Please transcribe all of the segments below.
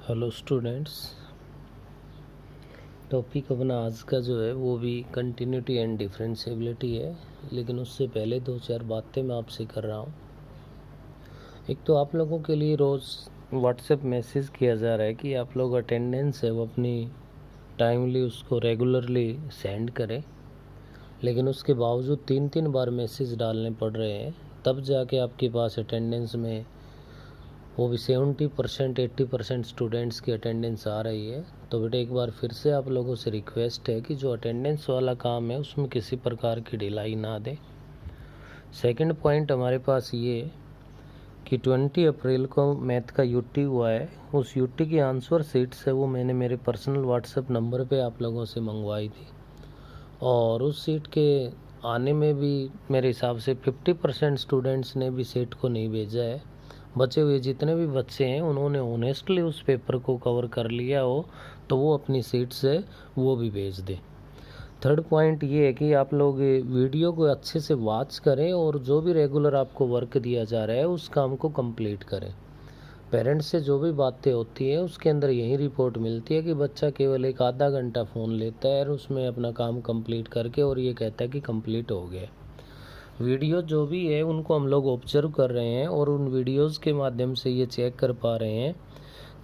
Hello students. Topic अपना आज का जो है वो भी कंटिन्यूटी एंड डिफरेंशिएबिलिटी है, लेकिन उससे पहले दो चार बातें मैं आपसे कर रहा हूँ। एक तो आप लोगों के लिए रोज़ व्हाट्सएप मैसेज किया जा रहा है कि आप लोग अटेंडेंस है वो अपनी टाइमली उसको रेगुलरली सेंड करें, लेकिन उसके बावजूद 3 बार मैसेज डालने पड़ रहे हैं, तब जाके आपके पास अटेंडेंस में वो भी 70% 80% स्टूडेंट्स की अटेंडेंस आ रही है। तो बेटा एक बार फिर से आप लोगों से रिक्वेस्ट है कि जो अटेंडेंस वाला काम है उसमें किसी प्रकार की ढिलाई ना दें। सेकंड पॉइंट हमारे पास ये कि 20 अप्रैल को मैथ का यूटी हुआ है, उस यूटी की आंसर शीट्स है वो मैंने मेरे पर्सनल व्हाट्सएप नंबर पे आप लोगों से मंगवाई थी, और उस सीट के आने में भी मेरे हिसाब से 50% स्टूडेंट्स ने भी सीट को नहीं भेजा है। बचे हुए जितने भी बच्चे हैं उन्होंने ऑनेस्टली उस पेपर को कवर कर लिया हो तो वो अपनी सीट से वो भी भेज दें। थर्ड पॉइंट ये है कि आप लोग वीडियो को अच्छे से वॉच करें और जो भी रेगुलर आपको वर्क दिया जा रहा है उस काम को कंप्लीट करें। पेरेंट्स से जो भी बातें होती हैं उसके अंदर यही रिपोर्ट मिलती है कि बच्चा केवल एक आधा घंटा फ़ोन लेता है और उसमें अपना काम कंप्लीट करके और ये कहता है कि कंप्लीट हो गया। वीडियो जो भी है उनको हम लोग ऑब्जर्व कर रहे हैं और उन वीडियोस के माध्यम से ये चेक कर पा रहे हैं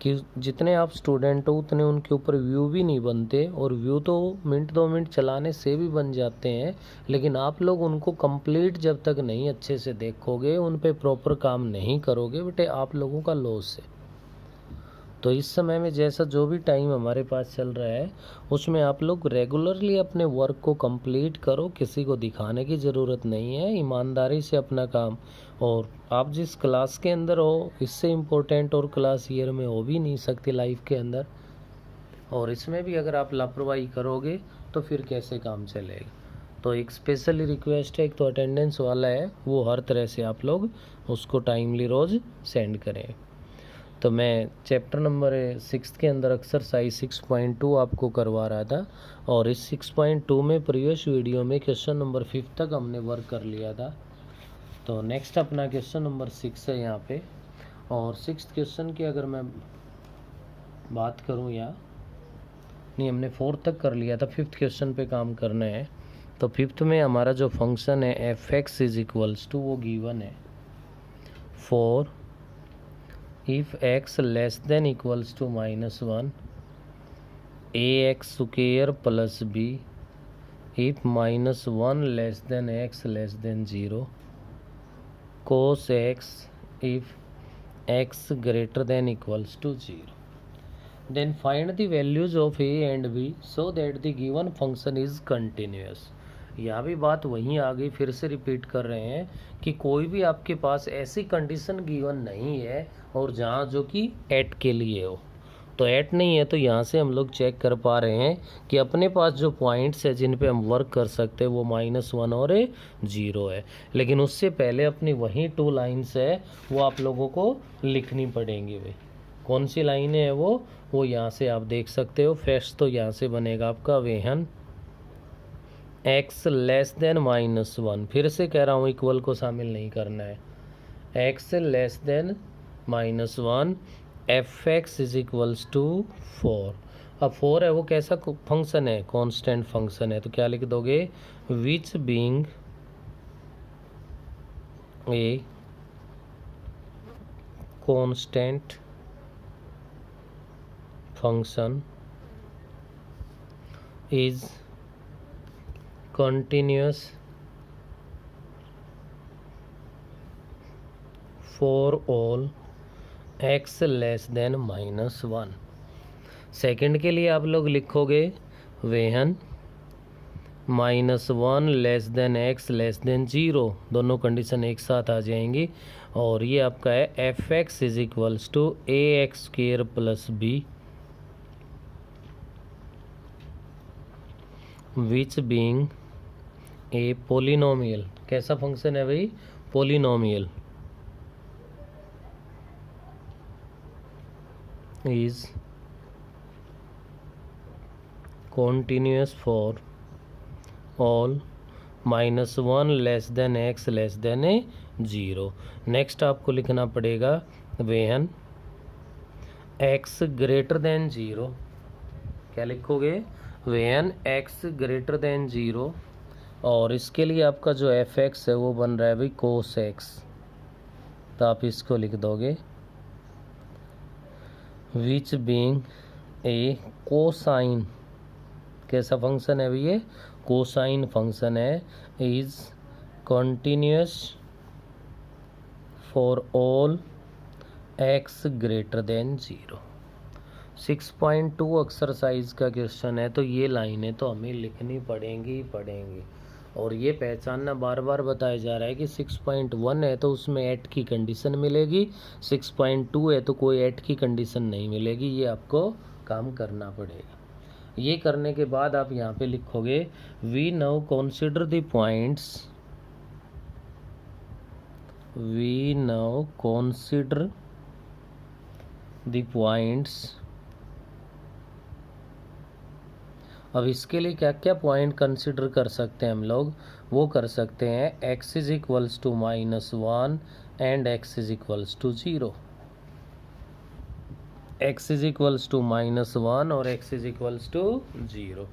कि जितने आप स्टूडेंट हो उतने उनके ऊपर व्यू भी नहीं बनते, और व्यू तो मिनट 2 मिनट चलाने से भी बन जाते हैं, लेकिन आप लोग उनको कंप्लीट जब तक नहीं अच्छे से देखोगे, उन पे प्रॉपर काम नहीं करोगे, बेटे आप लोगों का लॉस है। तो इस समय में जैसा जो भी टाइम हमारे पास चल रहा है उसमें आप लोग रेगुलरली अपने वर्क को कंप्लीट करो, किसी को दिखाने की ज़रूरत नहीं है, ईमानदारी से अपना काम। और आप जिस क्लास के अंदर हो इससे इम्पोर्टेंट और क्लास ईयर में हो भी नहीं सकती लाइफ के अंदर, और इसमें भी अगर आप लापरवाही करोगे तो फिर कैसे काम चलेगा। तो एक स्पेशली रिक्वेस्ट है, एक तो अटेंडेंस वाला है वो हर तरह से आप लोग उसको टाइमली रोज़ सेंड करें। तो मैं चैप्टर नंबर 6 के अंदर एक्सरसाइज 6.2 आपको करवा रहा था, और इस 6.2 में प्रीवियस वीडियो में क्वेश्चन नंबर 5 तक हमने वर्क कर लिया था। तो नेक्स्ट अपना क्वेश्चन नंबर 6 है यहाँ पे, और 6th क्वेश्चन की अगर मैं बात करूँ या नहीं, हमने 4 तक कर लिया था, 5th क्वेश्चन पे काम करना है। तो 5th में हमारा जो फंक्शन है f(x) इज इक्वल्स टू वो गिवन है for if x less than equals to -1 ax square plus b, if -1 less than x less than 0 cos x if x greater than equals to 0, then find the values of a and b so that the given function is continuous। यहाँ भी बात वहीं आ गई, फिर से repeat कर रहे हैं कि कोई भी आपके पास ऐसी कंडीशन गिवन नहीं है और जहाँ जो कि एट के लिए हो। तो एट नहीं है तो यहाँ से हम लोग चेक कर पा रहे हैं कि अपने पास जो पॉइंट्स है जिन पे हम वर्क कर सकते हैं वो -1 और 0 है, लेकिन उससे पहले अपनी वही 2 लाइन्स है वो आप लोगों को लिखनी पड़ेंगी। भाई कौन सी लाइनें हैं वो यहाँ से आप देख सकते हो। फर्स्ट तो यहाँ से बनेगा आपका वेहन x लेस देन -1, फिर से कह रहा हूँ इक्वल को शामिल नहीं करना है, x less than -1 f(x) is equals to 4। अब 4 है वो कैसा फंक्शन है, कांस्टेंट फंक्शन है, तो क्या लिख दोगे, which being a constant function is continuous for all x less than -1। Second के लिए आप लोग लिखोगे when -1 less than x less than 0, दोनों कंडीशन एक साथ आ जाएंगी, और ये आपका है f(x) is equals to ax square plus b which being a polynomial. कैसा फंक्शन है भाई, polynomial is continuous for all -1 less than x less than 0। Next आपको लिखना पड़ेगा when x greater than zero, क्या लिखोगे, when x greater than zero, और इसके लिए आपका जो एफ एक्स है वो बन रहा है भाई कोस एक्स, तो आप इसको लिख दोगे विच बीइंग ए कोसाइन, कैसा फंक्शन है भैया, कोसाइन फंक्शन है, is continuous for all x greater than zero. 6.2 exercise का क्वेश्चन है, तो ये लाइनें तो हमें लिखनी पड़ेंगी ही पड़ेंगी, और ये पहचानना बार बार बताया जा रहा है कि 6.1 है तो उसमें एट की कंडीशन मिलेगी, 6.2 है तो कोई एट की कंडीशन नहीं मिलेगी, ये आपको काम करना पड़ेगा। ये करने के बाद आप यहाँ पे लिखोगे we now consider the points, we now consider the points. अब इसके लिए क्या क्या पॉइंट कंसिडर कर सकते हैं हम लोग, वो कर सकते हैं x is equals to -1 and x is equals to 0, x is equals to -1 और x इज इक्वल्स टू 0।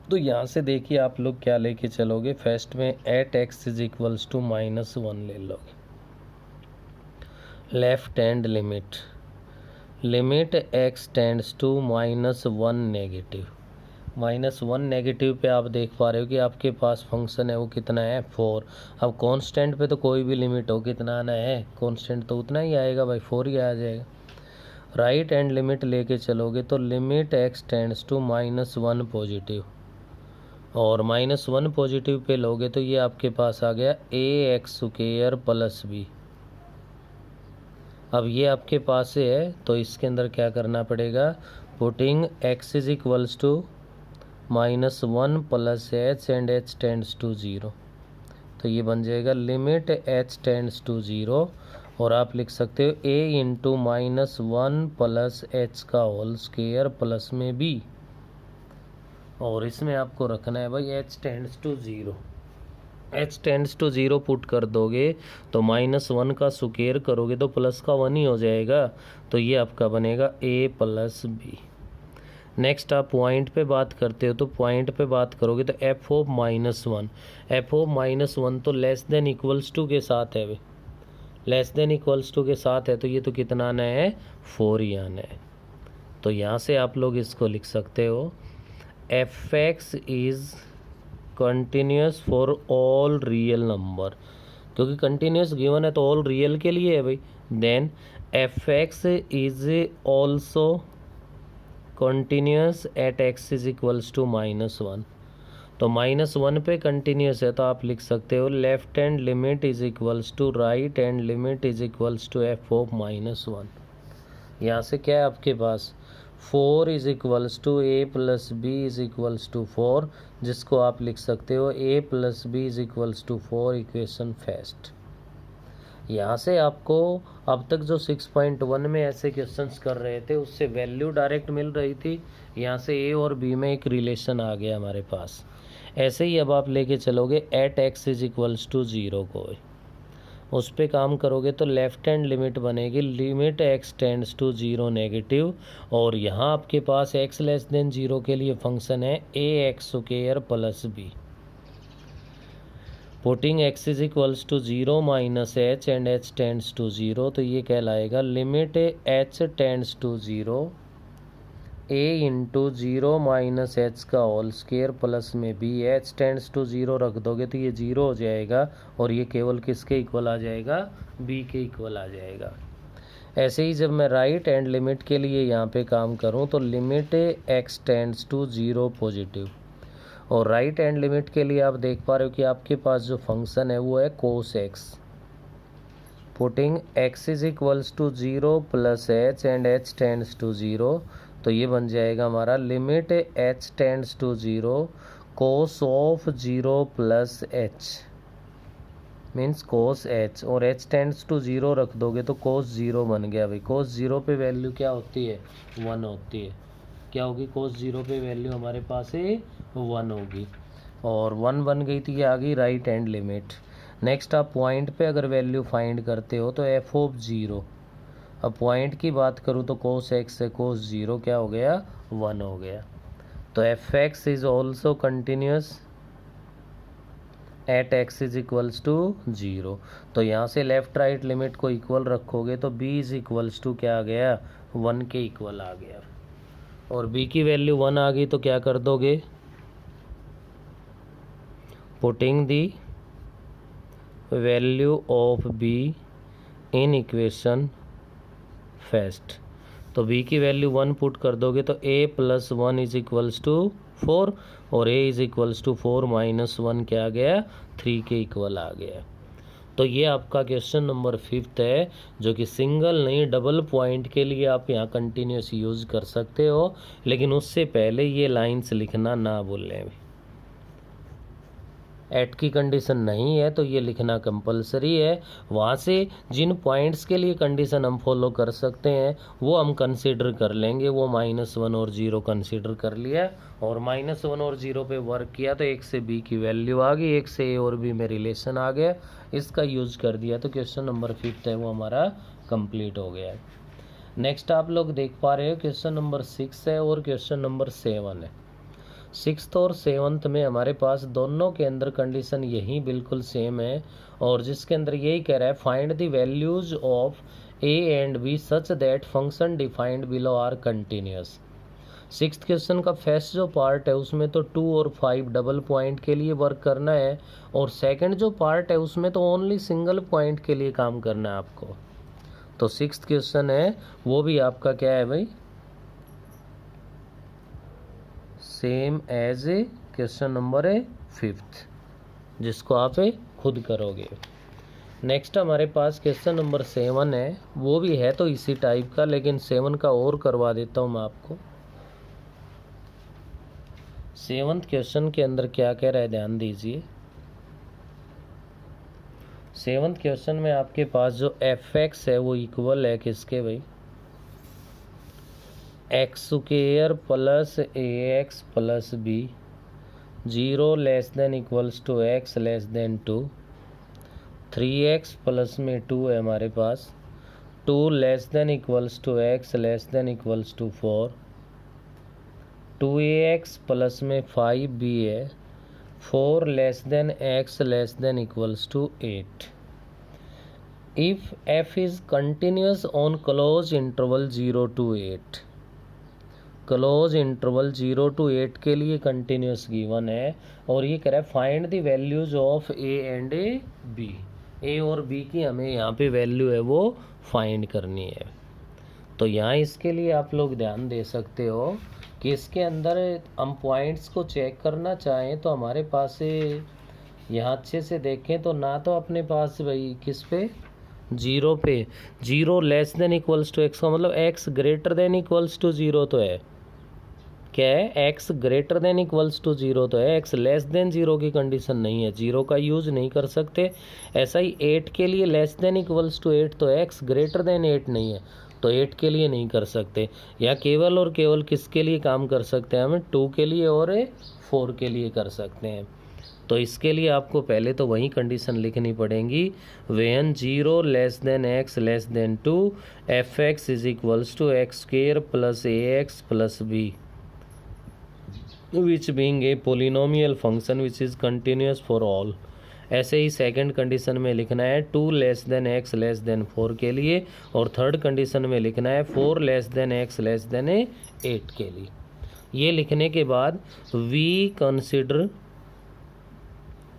तो यहाँ से देखिए आप लोग क्या लेके चलोगे, फर्स्ट में at x is equals to -1 ले लोगे, left hand limit, limit x tends to -1 negative, -1 negative पे आप देख पा रहे हो कि आपके पास फंक्शन है वो कितना है 4। अब कांस्टेंट पे तो कोई भी लिमिट हो कितना आना है, कांस्टेंट तो उतना ही आएगा भाई, 4 ही आ जाएगा। राइट हैंड लिमिट लेके चलोगे तो limit x tends to -1 positive, और -1 पॉजिटिव पे लोगे तो ये आपके पास आ गया ax² प्लस b। अब ये आपके पास है तो इसके अंदर क्या करना पड़ेगा, putting x is equals to -1 plus h and h tends to 0, तो ये बन जाएगा लिमिट h टेंड्स टू 0, और आप लिख सकते हो a इंटू -1 प्लस h का होल स्क्वायर प्लस में b, और इसमें आपको रखना है भाई h tends to 0, h tends to 0 put कर दोगे तो -1 का स्क्वायर करोगे तो प्लस का 1 ही हो जाएगा, तो ये आपका बनेगा a प्लस b। नेक्स्ट आप पॉइंट पे बात करते हो, तो पॉइंट पे बात करोगे तो एफ ऑफ -1, एफ ऑफ -1 तो लेस देन इक्वल्स टू के साथ है, लेस देन इक्वल्स टू के साथ है, तो ये तो कितना आना है 4 ही आना है। तो यहाँ से आप लोग इसको लिख सकते हो f x is continuous for all real number, क्योंकि कंटिन्यूस गिवन है तो ऑल रियल के लिए है भाई। Then f x is also continuous at x is equals to -1, तो -1 पे कंटिन्यूस है तो आप लिख सकते हो left hand limit is equals to right hand limit is equals to f of -1। यहाँ से क्या है आपके पास 4 is equals to a plus b is equals to 4, जिसको आप लिख सकते हो a plus b is equals to 4 equation first. यहाँ से आपको अब तक जो 6.1 में ऐसे क्वेश्चंस कर रहे थे उससे वैल्यू डायरेक्ट मिल रही थी, यहाँ से ए और बी में एक रिलेशन आ गया हमारे पास। ऐसे ही अब आप लेके चलोगे at x is equals to 0 को, उस पर काम करोगे तो लेफ्ट हैंड लिमिट बनेगी limit x tends to 0 negative, और यहाँ आपके पास x लेस देन 0 के लिए फंक्शन है ax² plus b, putting x is equals to 0 minus h and h tends to 0, तो ये कहलाएगा limit h tends to 0 a into 0 minus h का होल स्क्वायर प्लस में b, h टेंड्स टू 0 रख दोगे तो ये 0 हो जाएगा, और ये केवल किसके इक्वल आ जाएगा, b के इक्वल आ जाएगा। ऐसे ही जब मैं राइट हैंड लिमिट के लिए यहाँ पे काम करूँ तो limit x tends to 0 positive, और राइट हैंड लिमिट के लिए आप देख पा रहे हो कि आपके पास जो फंक्शन है वो है cos x, putting x is equals to 0 plus h and h tends to 0, तो ये बन जाएगा हमारा limit h tends to 0 cos of 0 plus h means cos h, और h टेंड्स टू 0 रख दोगे तो कोस 0 बन गया भाई। कोस 0 पे वैल्यू क्या होती है 1 होती है, क्या होगी कोस 0 पे वैल्यू हमारे पास है 1 होगी, और 1 बन गई थी, ये आ गई राइट हैंड लिमिट। नेक्स्ट आप पॉइंट पे अगर वैल्यू फाइंड करते हो तो एफ ऑफ 0, अब पॉइंट की बात करूँ तो cos x से cos 0 क्या हो गया, 1 हो गया। तो fx is also continuous at x is equals to 0। तो यहाँ से लेफ्ट राइट लिमिट को इक्वल रखोगे तो b इज इक्वल्स टू क्या आ गया, 1 के इक्वल आ गया। और b की वैल्यू 1 आ गई तो क्या कर दोगे, putting the value of b in equation first. तो b की वैल्यू 1 पुट कर दोगे तो a plus 1 is equals to 4 और a is equals to 4 minus 1 क्या आ गया, 3 के इक्वल आ गया। तो ये आपका क्वेश्चन नंबर 5 है, जो कि सिंगल नहीं डबल पॉइंट के लिए आप यहाँ कंटिन्यूस यूज़ कर सकते हो, लेकिन उससे पहले ये लाइंस लिखना ना भूलें। एट की कंडीशन नहीं है तो ये लिखना कंपलसरी है। वहाँ से जिन पॉइंट्स के लिए कंडीशन हम फॉलो कर सकते हैं वो हम कंसीडर कर लेंगे। वो -1 और 0 कंसीडर कर लिया और -1 और 0 पे वर्क किया तो एक से b की वैल्यू आ गई, एक से a और b में रिलेशन आ गया, इसका यूज़ कर दिया तो क्वेश्चन नंबर 5 है वो हमारा कंप्लीट हो गया है। नेक्स्ट आप लोग देख पा रहे हो क्वेश्चन नंबर 6 है और क्वेश्चन नंबर 7 है। 6th और 7th में हमारे पास दोनों के अंदर कंडीशन यही बिल्कुल सेम है और जिसके अंदर यही कह रहा है find the values of a and b such that function defined below are continuous. 6th question का फर्स्ट जो पार्ट है उसमें तो 2 और 5 डबल पॉइंट के लिए वर्क करना है और सेकंड जो पार्ट है उसमें तो ओनली सिंगल पॉइंट के लिए काम करना है आपको। तो 6th क्वेश्चन है वो भी आपका क्या है भाई, same as a question number 5th, जिसको आप खुद करोगे। नेक्स्ट हमारे पास क्वेश्चन नंबर 7 है, वो भी है तो इसी टाइप का, लेकिन 7 का और करवा देता हूँ मैं आपको। 7th क्वेश्चन के अंदर क्या कह रहा है ध्यान दीजिए। 7th क्वेश्चन में आपके पास जो fx है वो इक्वल है किसके भाई, x² plus ax plus b, 0 less than equals to x less than 2, 3x plus में 2 है हमारे पास, 2 less than equals to x less than equals to 4, 2ax plus में 5b है, 4 less than x less than equals to 8। If f is continuous on close interval 0 to 8, close interval 0 to 8 के लिए continuous given है और ये कह रहा है find the values of a and b। a और b की हमें यहाँ पे वैल्यू है वो फाइंड करनी है। तो यहाँ इसके लिए आप लोग ध्यान दे सकते हो कि इसके अंदर हम पॉइंट्स को चेक करना चाहें तो हमारे पास यहाँ अच्छे से देखें तो ना तो अपने पास भाई किस पे, 0 पे, 0 less than equals to x का मतलब x greater than equals to 0 तो है, क्या है, x greater than equals to 0 तो है, x लेस देन 0 की कंडीशन नहीं है, 0 का यूज़ नहीं कर सकते। ऐसा ही 8 के लिए लेस देन इक्वल्स टू 8 तो है, x ग्रेटर देन 8 नहीं है तो 8 के लिए नहीं कर सकते। या केवल और केवल किसके लिए काम कर सकते हैं, हमें 2 के लिए और 4 के लिए कर सकते हैं। तो इसके लिए आपको पहले तो वही कंडीशन लिखनी पड़ेगी, when 0 less than x less than 2 fx is equals to x² plus ax plus b, which being a polynomial function which is continuous for all। ऐसे ही सेकंड कंडीशन में लिखना है 2 less than x less then 4 के लिए और third condition में लिखना है 4 less than x less then 8 के लिए। ये लिखने के बाद we consider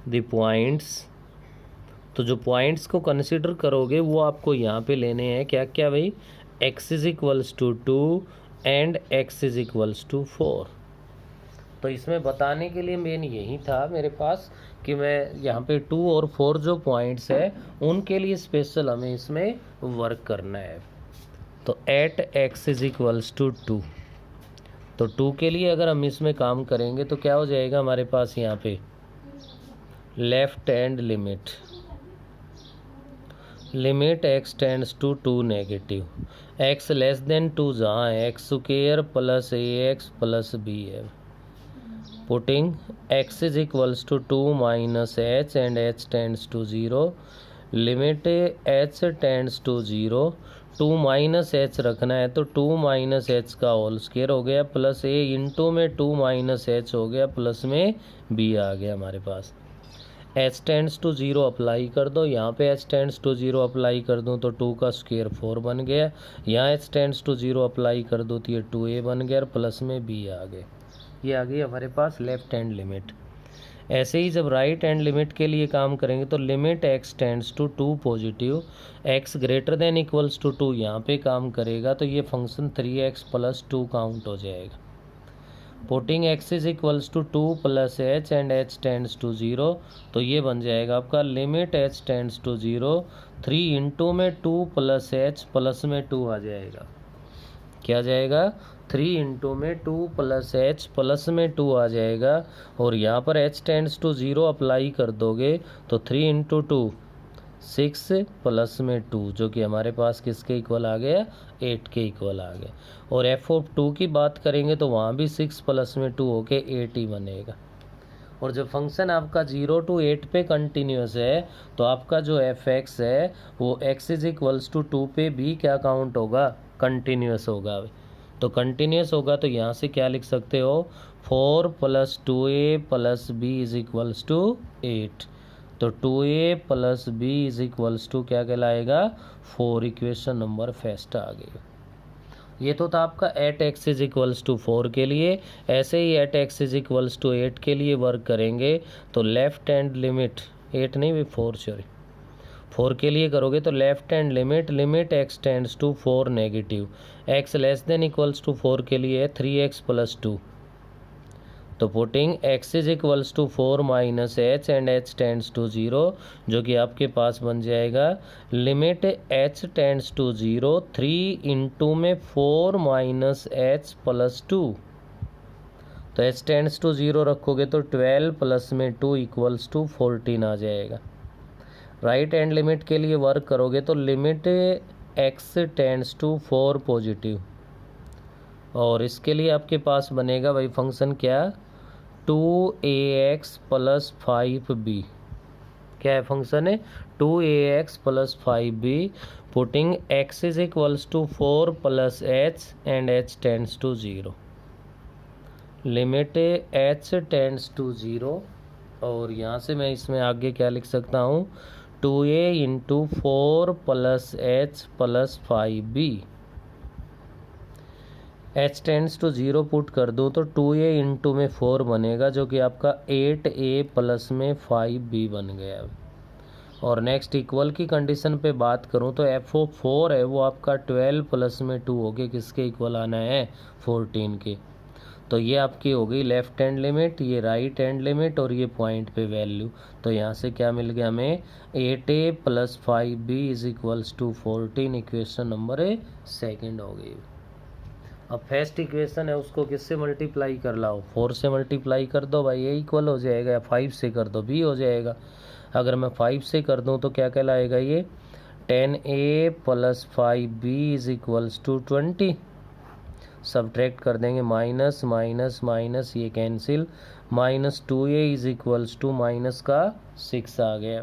the points, तो जो पॉइंट्स को कंसिडर करोगे वो आपको यहाँ पे लेने हैं क्या क्या भाई, x is equals to 2 and x is equals to 4। तो इसमें बताने के लिए मेन यही था मेरे पास कि मैं यहाँ पे 2 और 4 जो पॉइंट्स है उनके लिए स्पेशल हमें इसमें वर्क करना है। तो at x is equals to 2, तो 2 के लिए अगर हम इसमें काम करेंगे तो क्या हो जाएगा हमारे पास यहाँ पे, left hand limit x tends to 2 negative, x less than 2 जहाँ है x² plus ax plus b है, putting x is equals to 2 minus h and h tends to 0, limit h tends to 0, two minus h रखना है तो two minus h का whole square हो गया plus a into में two minus h हो गया प्लस में बी आ गया हमारे पास। H tends to zero apply कर दो, यहाँ पे H tends to zero apply कर दूँ तो टू का स्क्वायर फोर बन गया, यहाँ h tends to zero apply कर दो तो ये टू ए बन गया और प्लस में बी आ गए। ये आ गई हमारे पास लेफ्ट हैंड लिमिट। ऐसे ही जब राइट हैंड लिमिट के लिए काम करेंगे तो limit x tends to two positive x greater than equals to two यहाँ पे काम करेगा तो ये function 3x plus two count हो जाएगा। Putting x is equals to two plus h and h tends to zero तो ये बन जाएगा आपका limit h tends to zero 3 into में टू प्लस एच प्लस में टू आ जाएगा। क्या जाएगा 3 इंटू में टू प्लस एच प्लस में टू आ जाएगा और यहाँ पर h tends to zero apply कर दोगे तो 3 इंटू टू 6 प्लस में टू जो कि हमारे पास किसके इक्वल आ गया 8 के इक्वल आ गया। और एफ ऑफ टू की बात करेंगे तो वहाँ भी 6 प्लस में टू होके 8 ही बनेगा। और जब फंक्शन आपका 0 to 8 पे कंटिन्यूस है तो आपका जो एफ एक्स है वो एक्स इज इक्वल्स टू 2 पे भी क्या काउंट होगा कंटिन्यूस होगा। तो कंटिन्यूस होगा तो यहाँ से क्या लिख सकते हो 4 plus two a plus b is equals to 8 तो 2a plus b is equals to क्या कहलाएगा 4। इक्वेशन नंबर फर्स्ट आ गई। ये तो था आपका at x is equals to 4 के लिए। ऐसे ही at x is equals to 8 के लिए वर्क करेंगे तो लेफ्ट हैंड लिमिट 8 नहीं 4 सॉरी 4 के लिए करोगे तो left hand limit x tends to 4 negative x less than equals to 4 के लिए है 3x प्लस 2 तो putting x is equals to 4 minus h and h tends to 0 जो कि आपके पास बन जाएगा limit h tends to 0 3 into में 4 माइनस एच प्लस 2 तो h टेंड्स टू 0 रखोगे तो 12 प्लस में 2 इक्वल्स टू 14 आ जाएगा। राइट हैंड लिमिट के लिए वर्क करोगे तो limit x tends to 4 positive और इसके लिए आपके पास बनेगा वही फंक्शन क्या 2ax प्लस 5b क्या है फंक्शन है 2ax plus 5b putting x is equals to 4 plus h and h tends to 0 limit h tends to 0 और यहाँ से मैं इसमें आगे क्या लिख सकता हूँ 2a into 4 plus h plus 5b h tends to 0 put कर दो तो 2a इंटू में 4 बनेगा जो कि आपका 8a प्लस में 5b बन गया। और नेक्स्ट इक्वल की कंडीशन पे बात करूं तो एफ ऑफ 4 है वो आपका 12 प्लस में 2 हो गया किसके इक्वल आना है 14 के। तो ये आपकी हो गई लेफ्ट हैंड लिमिट ये राइट हैंड लिमिट और ये पॉइंट पे वैल्यू। तो यहाँ से क्या मिल गया हमें 8a plus 5b is equals to 14। Equation number second हो गई। अब फर्स्ट इक्वेशन है उसको किससे मल्टीप्लाई कर लाओ 4 से मल्टीप्लाई कर दो भाई ये इक्वल हो जाएगा या 5 से कर दो b हो जाएगा। अगर मैं 5 से कर दूं तो क्या कहलाएगा ये 10a plus 5b is equals to 20 subtract कर देंगे माइनस माइनस माइनस ये cancel minus 2a is equals to minus का 6 आ गया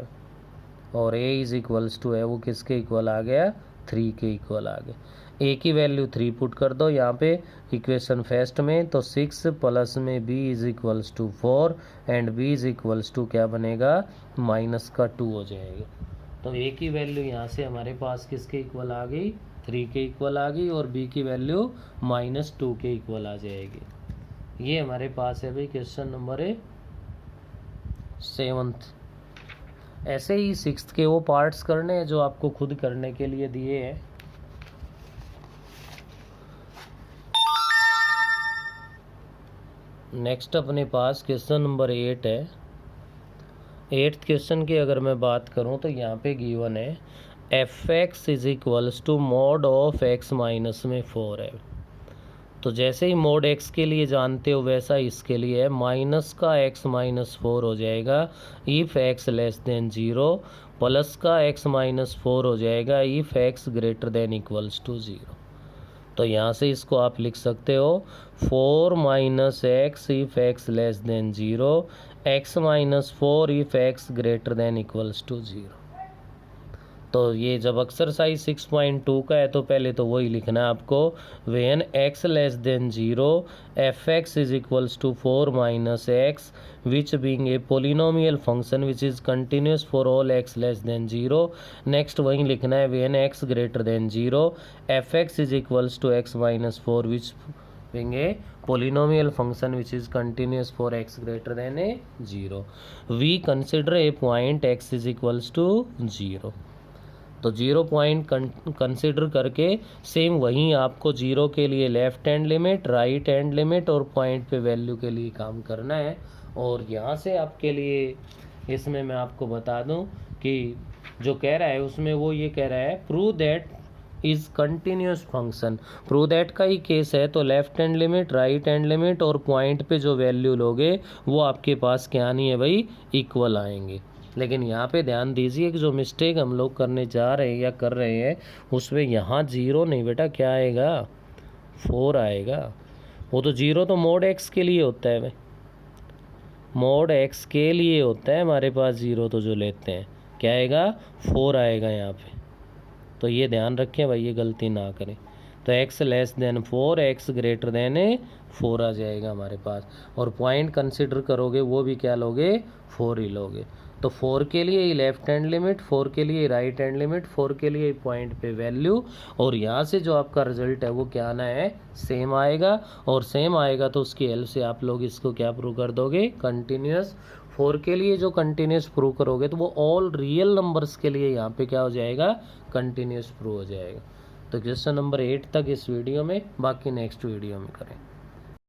और a इज इक्वल्स टू है वो किसके इक्वल आ गया 3 के इक्वल आ गया। a की वैल्यू 3 पुट कर दो यहाँ पे इक्वेशन फर्स्ट में तो 6 प्लस में b is equals to 4 and b is equals to क्या बनेगा माइनस का 2 हो जाएगा। तो a की वैल्यू यहाँ से हमारे पास किसके इक्वल आ गई 3 के इक्वल आ गई और b की वैल्यू -2 के इक्वल आ जाएगी। ये हमारे पास है भाई क्वेश्चन नंबर 7। ऐसे ही 6th के वो पार्ट्स करने हैं जो आपको खुद करने के लिए दिए हैं। नेक्स्ट अपने पास क्वेश्चन नंबर 8 है। 8th क्वेश्चन की अगर मैं बात करूं तो यहाँ पे गिवन है f x is equals to mod of x minus में 4 है। तो जैसे ही मोड एक्स के लिए जानते हो वैसा इसके लिए है माइनस का एक्स माइनस 4 हो जाएगा if x less than 0 plus का एक्स माइनस 4 हो जाएगा if x greater than equals to 0। तो यहाँ से इसको आप लिख सकते हो 4 minus x if x less than 0 x minus 4 if x greater than equals to 0। तो ये जब एक्सरसाइज 6.2 का है तो पहले तो वही लिखना है आपको, when x less than 0 f x is equals to 4 minus x which being a polynomial function which is continuous for all x less than 0। Next वही लिखना है, when x greater than 0 f x is equals to x minus 4 which being a polynomial function which is continuous for x greater than a 0। we consider a point x is equals to 0। तो 0 point consider करके same वहीं आपको 0 के लिए left hand limit, right hand limit और point पे value के लिए काम करना है। और यहाँ से आपके लिए इसमें मैं आपको बता दूं कि जो कह रहा है उसमें वो ये कह रहा है prove that is continuous function. Prove that का ही केस है, तो left hand limit, right hand limit और पॉइंट पे जो वैल्यू लोगे वो आपके पास क्या नहीं है भाई, इक्वल आएंगे। लेकिन यहाँ पे ध्यान दीजिए कि जो मिस्टेक हम लोग करने जा रहे हैं या कर रहे हैं उसमें यहाँ 0 नहीं बेटा, क्या आएगा 4 आएगा। वो तो 0 तो मोड एक्स के लिए होता है भाई, मोड एक्स के लिए होता है हमारे पास 0, तो जो लेते हैं क्या आएगा 4 आएगा यहाँ पे। तो ये ध्यान रखें भाई, ये गलती ना करें। तो x less then 4 x greater then 4 आ जाएगा हमारे पास। और पॉइंट कंसिडर करोगे वो भी क्या लोगे, 4 ही लोगे। तो 4 के लिए ही लेफ्ट हैंड लिमिट, 4 के लिए राइट हैंड लिमिट, 4 के लिए पॉइंट पे वैल्यू, और यहाँ से जो आपका रिजल्ट है वो क्या आना है, सेम आएगा। और सेम आएगा तो उसकी हेल्प से आप लोग इसको क्या प्रूव कर दोगे, कंटिन्यूस। 4 के लिए जो कंटिन्यूस प्रूव करोगे तो वो ऑल रियल नंबर्स के लिए यहाँ पे क्या हो जाएगा, कंटिन्यूस प्रूव हो जाएगा। तो क्वेश्चन नंबर 8 तक इस वीडियो में, बाकी नेक्स्ट वीडियो में करें।